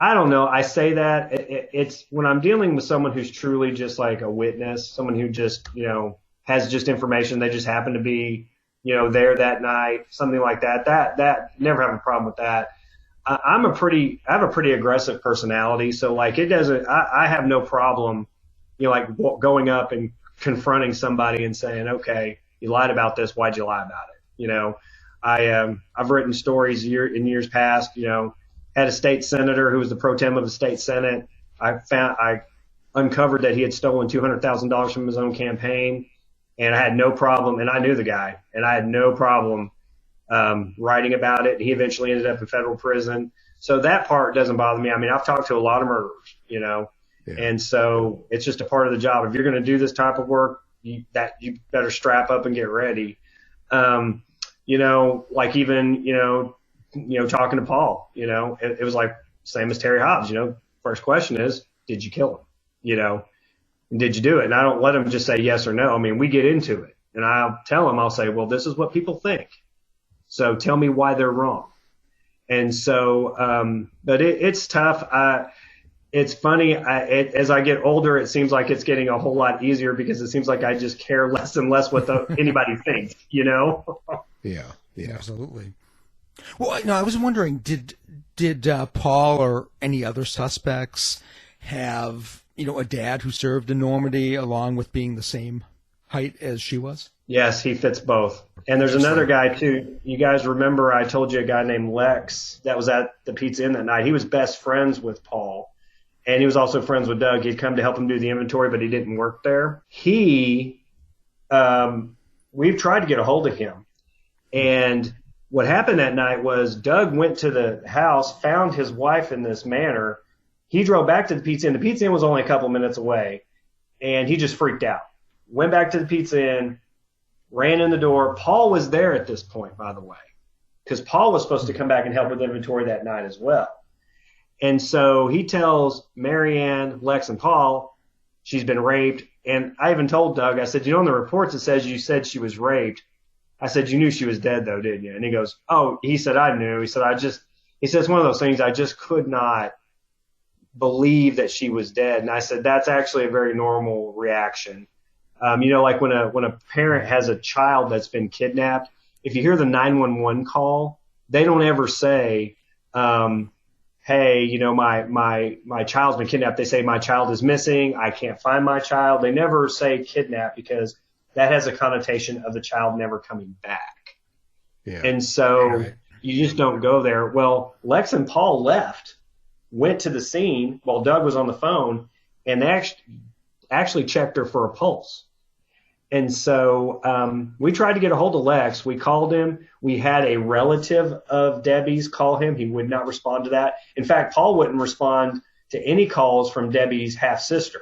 S7: I don't know. I say that it's when I'm dealing with someone who's truly just like a witness, someone who just, has just information. They just happen to be, there that night, something like that. That never have a problem with that. I have a pretty aggressive personality. So like, I have no problem, going up and confronting somebody and saying, okay, you lied about this. Why'd you lie about it? I've written stories in years past, had a state senator who was the pro tem of the state Senate. I uncovered that he had stolen $200,000 from his own campaign. And I had no problem, and I knew the guy, and I had no problem writing about it. He eventually ended up in federal prison. So that part doesn't bother me. I mean, I've talked to a lot of murderers, And so it's just a part of the job. If you're going to do this type of work, you better strap up and get ready. Like even, talking to Paul, it was like same as Terry Hobbs, first question is, did you kill him? Did you do it? And I don't let him just say yes or no. I mean, we get into it and I'll tell him, I'll say, well, this is what people think. So tell me why they're wrong. And so, but it's tough. It's funny. As I get older, it seems like it's getting a whole lot easier because it seems like I just care less and less what anybody thinks,
S5: Yeah.
S6: Absolutely. Well, no, I was wondering, did Paul or any other suspects have, a dad who served in Normandy along with being the same height as she was?
S7: Yes, he fits both. And there's another guy too. You guys remember I told you a guy named Lex that was at the Pizza Inn that night. He was best friends with Paul. And he was also friends with Doug. He'd come to help him do the inventory, but he didn't work there. We've tried to get a hold of him. And what happened that night was Doug went to the house, found his wife in this manner. He drove back to the Pizza Inn. The Pizza Inn was only a couple minutes away, and he just freaked out. Went back to the Pizza Inn, ran in the door. Paul was there at this point, by the way, because Paul was supposed to come back and help with inventory that night as well. And so he tells Marianne, Lex, and Paul she's been raped. And I even told Doug, I said, in the reports it says you said she was raped. I said, you knew she was dead though, didn't you? And he goes, oh, he said, I knew. He said, it's one of those things I just could not believe that she was dead. And I said, that's actually a very normal reaction. Like when a parent has a child that's been kidnapped, if you hear the 911 call, they don't ever say, hey, my child's been kidnapped. They say my child is missing. I can't find my child. They never say kidnapped because that has a connotation of the child never coming back. Yeah. And so you just don't go there. Well, Lex and Paul went to the scene while Doug was on the phone, and they actually checked her for a pulse. And so we tried to get a hold of Lex. We called him. We had a relative of Debbie's call him. He would not respond to that. In fact, Paul wouldn't respond to any calls from Debbie's half-sister.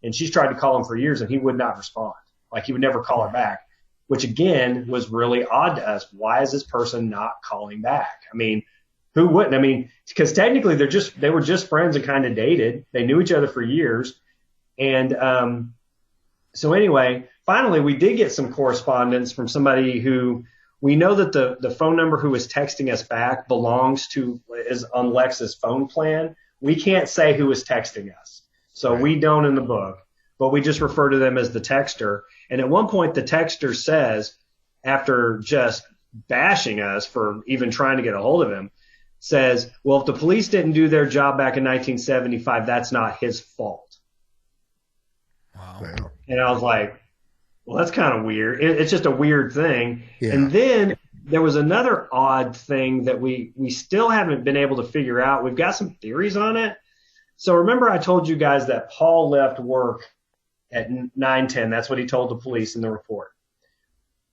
S7: And she's tried to call him for years, and he would not respond. Like, he would never call her back, which, again, was really odd to us. Why is this person not calling back? I mean, who wouldn't? I mean, because technically they were just friends and kind of dated. They knew each other for years. And so anyway, finally, we did get some correspondence from somebody who we know that the phone number who was texting us back is on Lex's phone plan. We can't say who was texting us. So we don't in the book, but we just refer to them as the texter. And at one point, the texter says, after just bashing us for even trying to get a hold of him, says, well, if the police didn't do their job back in 1975, that's not his fault. Wow. And I was like, well, that's kind of weird. It's just a weird thing. Yeah. And then there was another odd thing that we still haven't been able to figure out. We've got some theories on it. So remember I told you guys that Paul left work at 9:10. That's what he told the police in the report.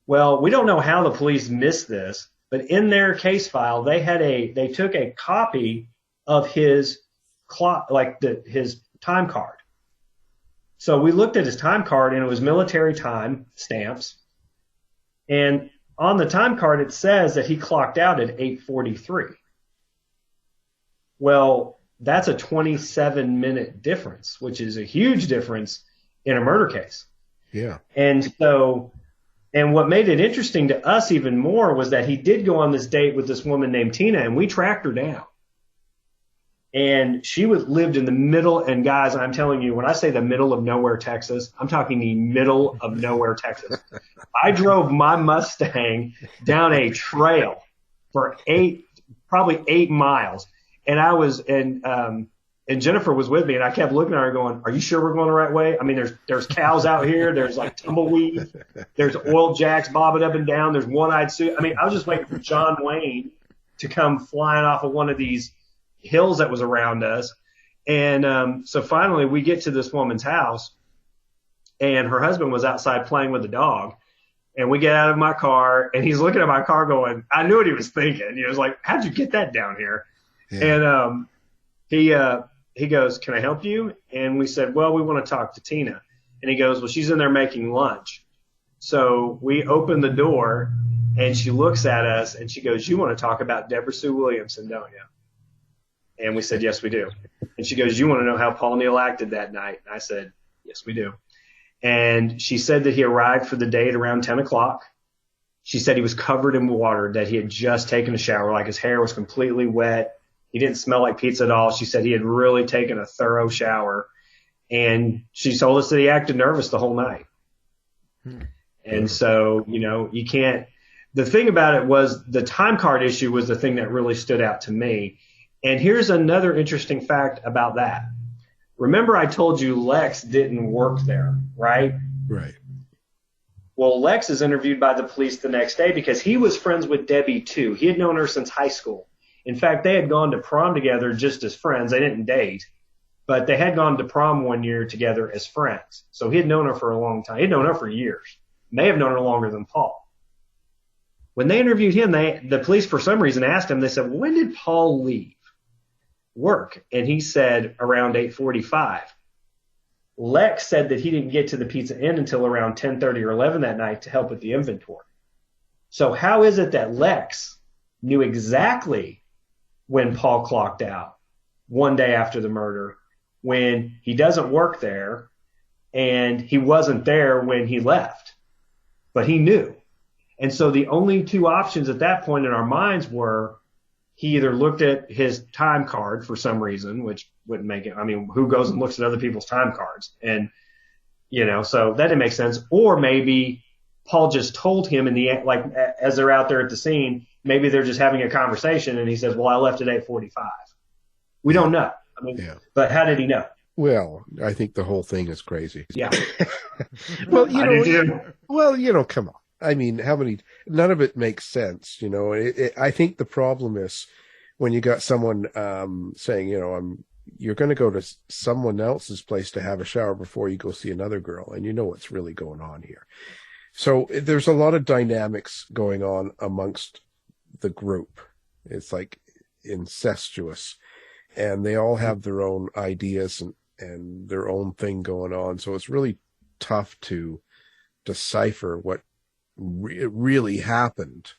S7: Well, we don't know how the police missed this, but in their case file, they took a copy of his clock, his time card. So we looked at his time card, and it was military time stamps. And on the time card, it says that he clocked out at 8:43. Well, that's a 27-minute difference, which is a huge difference in a murder case.
S5: Yeah.
S7: And what made it interesting to us even more was that he did go on this date with this woman named Tina, and we tracked her down. And she lived in the middle, and guys, I'm telling you, when I say the middle of nowhere, Texas, I'm talking the middle of nowhere, Texas. I drove my Mustang down a trail for probably 8 miles. And and Jennifer was with me, and I kept looking at her going, are you sure we're going the right way? I mean, there's cows out here. There's like tumbleweeds. There's oil jacks bobbing up and down. There's one-eyed Sioux. I mean, I was just waiting for John Wayne to come flying off of one of these hills that was around us. And so finally we get to this woman's house, and her husband was outside playing with the dog. And we get out of my car, and he's looking at my car going, I knew what he was thinking. He was like, how'd you get that down here? Yeah. And he goes, can I help you? And we said, well, we want to talk to Tina. And he goes, well, she's in there making lunch. So we open the door, and she looks at us, and she goes, you want to talk about Deborah Sue Williamson, don't you? And we said, yes, we do. And she goes, you want to know how Paul Neal acted that night? And I said, yes, we do. And she said that he arrived for the date around 10 o'clock. She said he was covered in water, that he had just taken a shower, like his hair was completely wet. He didn't smell like pizza at all. She said he had really taken a thorough shower. And she told us that he acted nervous the whole night. And so, you can't – the thing about it was the time card issue was the thing that really stood out to me. And here's another interesting fact about that. Remember I told you Lex didn't work there, right?
S5: Right.
S7: Well, Lex is interviewed by the police the next day because he was friends with Debbie, too. He had known her since high school. In fact, they had gone to prom together just as friends. They didn't date, but they had gone to prom one year together as friends. So he had known her for a long time. He had known her for years. May have known her longer than Paul. When they interviewed him, the police, for some reason, asked him, they said, well, when did Paul leave work? And he said around 8:45. Lex said that he didn't get to the Pizza Inn until around 10:30 or 11 that night to help with the inventory. So how is it that Lex knew exactly when Paul clocked out one day after the murder, when he doesn't work there and he wasn't there when he left? But he knew. And so the only two options at that point in our minds were he either looked at his time card for some reason, which wouldn't make it. I mean, who goes and looks at other people's time cards? And, so that didn't make sense. Or maybe Paul just told him as they're out there at the scene, maybe they're just having a conversation and he says, well, I left at 8:45. We don't know. I mean,
S5: Yeah.
S7: But how did he know?
S5: Well, I think the whole thing is crazy.
S7: Yeah.
S5: Well,
S7: I do too.
S5: Well, come on. I mean, none of it makes sense. I think the problem is when you got someone saying, you're going to go to someone else's place to have a shower before you go see another girl, and you know what's really going on here. So there's a lot of dynamics going on amongst the group. It's like incestuous, and they all have their own ideas and their own thing going on. So it's really tough to decipher what really happened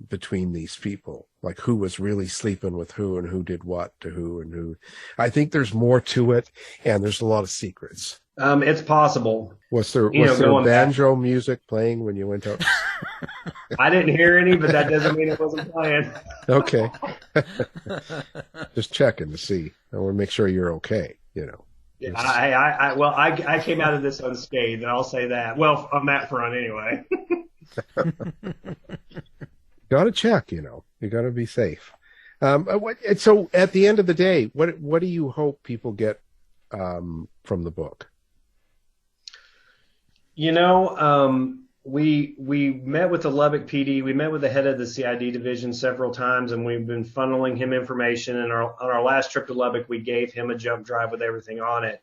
S5: between these people, like who was really sleeping with who and who did what to who and who. I think there's more to it, and there's a lot of secrets.
S7: It's possible.
S5: Was there banjo music playing when you went out?
S7: I didn't hear any, but that doesn't mean it wasn't playing.
S5: Okay. Just checking to see. I want to make sure you're okay,
S7: Yeah, I came out of this unscathed, and I'll say that. Well, on that front anyway.
S5: Got to check, you got to be safe. So at the end of the day, what do you hope people get from the book?
S7: We met with the Lubbock PD. We met with the head of the CID division several times, and we've been funneling him information. And on our last trip to Lubbock, we gave him a jump drive with everything on it.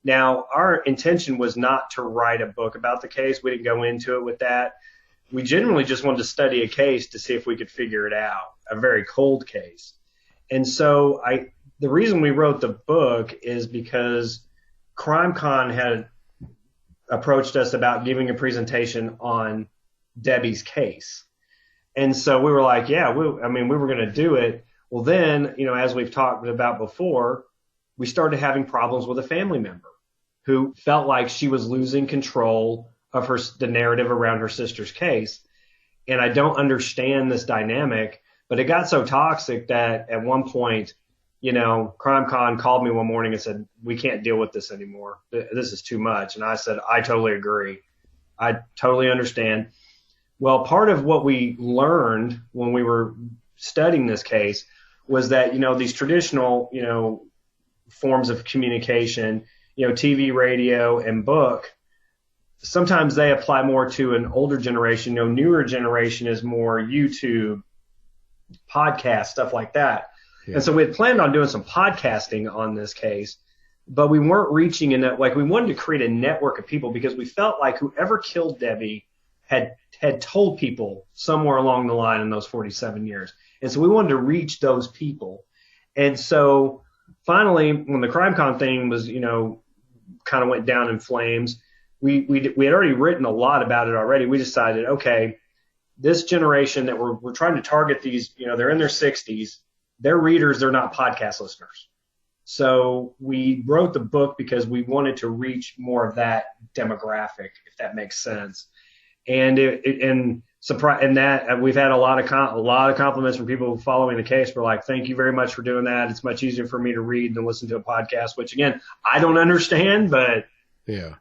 S7: Now, our intention was not to write a book about the case. We didn't go into it with that. We generally just wanted to study a case to see if we could figure it out, a very cold case. And so the reason we wrote the book is because CrimeCon had approached us about giving a presentation on Debbie's case. And so we were like, we were going to do it. Well, then, as we've talked about before, we started having problems with a family member who felt like she was losing control of the narrative around her sister's case. And I don't understand this dynamic, but it got so toxic that at one point, CrimeCon called me one morning and said, we can't deal with this anymore. This is too much. And I said, I totally agree. I totally understand. Well, part of what we learned when we were studying this case was that, these traditional, forms of communication, TV, radio, and book, sometimes they apply more to an older generation. Newer generation is more YouTube, podcast, stuff like that. Yeah. And so we had planned on doing some podcasting on this case, but we weren't reaching enough. Like, we wanted to create a network of people because we felt like whoever killed Debbie had told people somewhere along the line in those 47 years. And so we wanted to reach those people. And so finally, when the CrimeCon thing was, kind of went down in flames, we had already written a lot about it already. We decided, okay, this generation that we're trying to target, these, they're in their 60s, they're readers, they're not podcast listeners. So we wrote the book because we wanted to reach more of that demographic, if that makes sense. And we've had a lot of compliments from people following the case. We're like, thank you very much for doing that. It's much easier for me to read than listen to a podcast, which again, I don't understand, but
S5: yeah,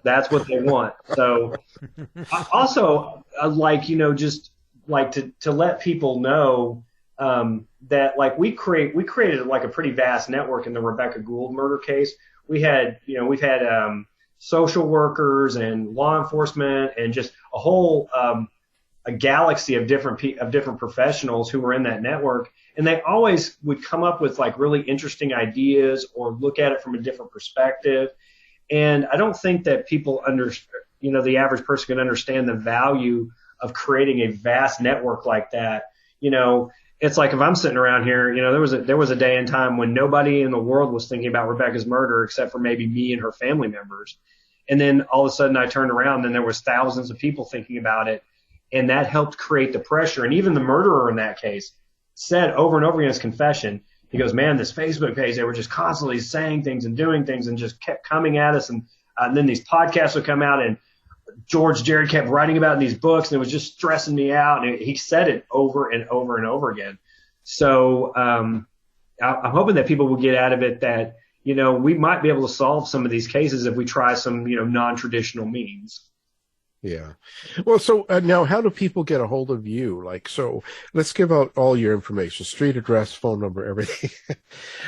S7: that's what they want. So also just like to let people know, that like we created like a pretty vast network in the Rebecca Gould murder case. We've had social workers and law enforcement and just a whole a galaxy of different professionals who were in that network, and they always would come up with like really interesting ideas or look at it from a different perspective. And I don't think that people the average person can understand the value of creating a vast network like that. It's like if I'm sitting around here, there was a day and time when nobody in the world was thinking about Rebecca's murder except for maybe me and her family members. And then all of a sudden I turned around and there was thousands of people thinking about it. And that helped create the pressure. And even the murderer in that case said over and over again in his confession, he goes, man, this Facebook page, they were just constantly saying things and doing things and just kept coming at us. And then these podcasts would come out and George Jared kept writing about it in these books, and it was just stressing me out. And he said it over and over and over again. So I'm hoping that people will get out of it that, we might be able to solve some of these cases if we try some, non-traditional means.
S5: Yeah. Well, so now how do people get a hold of you? So let's give out all your information, street address, phone number, everything.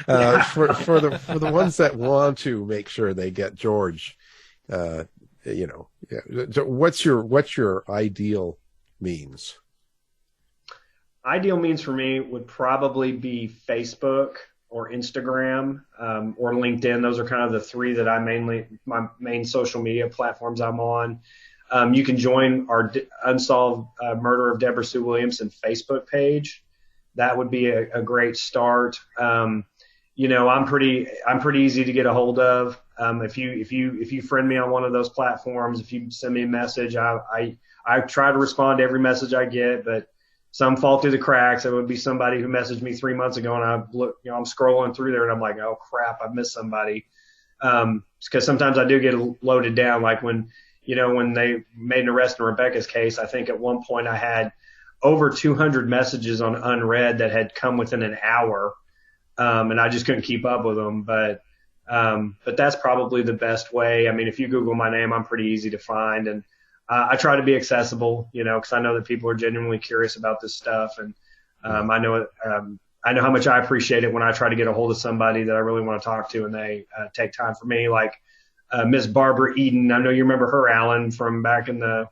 S5: For the ones that want to make sure they get George, So what's your ideal means?
S7: Ideal means for me would probably be Facebook or Instagram, or LinkedIn. Those are kind of the three that my main social media platforms I'm on. You can join our Unsolved Murder of Deborah Sue Williamson Facebook page. That would be a great start. I'm pretty easy to get a hold of. If you friend me on one of those platforms, if you send me a message, I try to respond to every message I get, but some fall through the cracks. It would be somebody who messaged me 3 months ago, and I'm scrolling through there and I'm like, oh crap, I missed somebody. Because sometimes I do get loaded down. Like when they made an arrest in Rebecca's case, I think at one point I had over 200 messages on unread that had come within an hour. And I just couldn't keep up with them. But that's probably the best way. I mean, if you Google my name, I'm pretty easy to find. And I try to be accessible, because I know that people are genuinely curious about this stuff. And I know how much I appreciate it when I try to get a hold of somebody that I really want to talk to and they take time for me. Like Miss Barbara Eden. I know you remember her, Alan, from back in the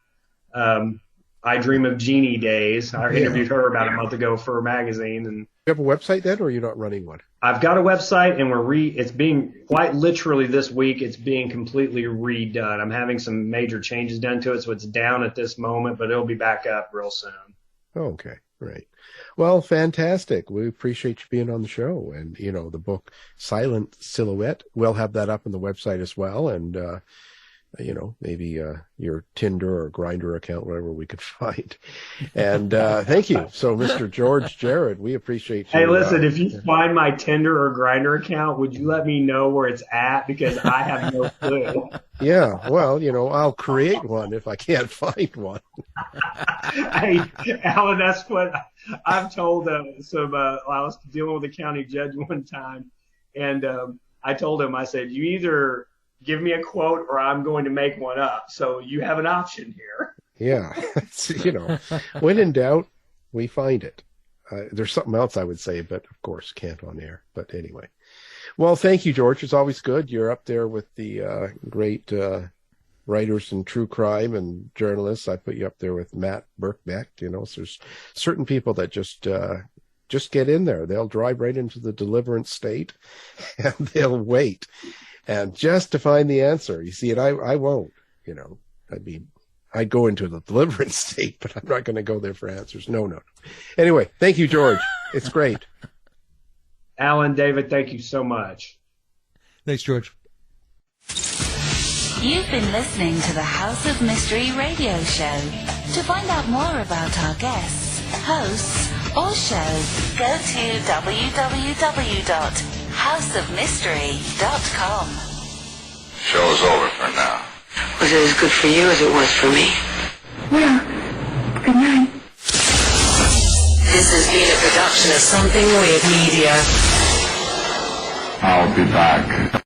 S7: I Dream of Jeannie days. I interviewed her about a month ago for a magazine. And
S5: you have a website then, or are you not running one?
S7: I've got a website, and it's being quite literally this week. It's being completely redone. I'm having some major changes done to it, so it's down at this moment, but it'll be back up real soon.
S5: Okay, great. Well, fantastic. We appreciate you being on the show, and the book Silent Silhouette. We'll have that up on the website as well, and maybe your Tinder or Grindr account, whatever we could find. And thank you. So, Mr. George Jared, we appreciate you.
S7: Hey, listen, if you find my Tinder or Grindr account, would you let me know where it's at? Because I have no clue.
S5: Yeah, well, I'll create one if I can't find one.
S7: Hey, Alan, that's what I've told I was dealing with a county judge one time, and I told him, I said, you either give me a quote or I'm going to make one up. So you have an option here.
S5: Yeah. When in doubt, we find it. There's something else I would say, but of course can't on air. But anyway. Well, thank you, George. It's always good. You're up there with the great writers in true crime and journalists. I put you up there with Matt Birkbeck. So there's certain people that just get in there. They'll drive right into the deliverance state and they'll wait. And just to find the answer, you see, and I won't, I go into the deliverance state, but I'm not going to go there for answers. No. Anyway, thank you, George. It's great.
S7: Alan, David, thank you so much.
S6: Thanks, George.
S2: You've been listening to the House of Mystery radio show. To find out more about our guests, hosts, or show, go to www.houseofmystery.com.
S8: Show's over for now.
S3: Was it as good for you as it was for me?
S9: Well, good night.
S3: This has been a production of Something Weird Media.
S8: I'll be back.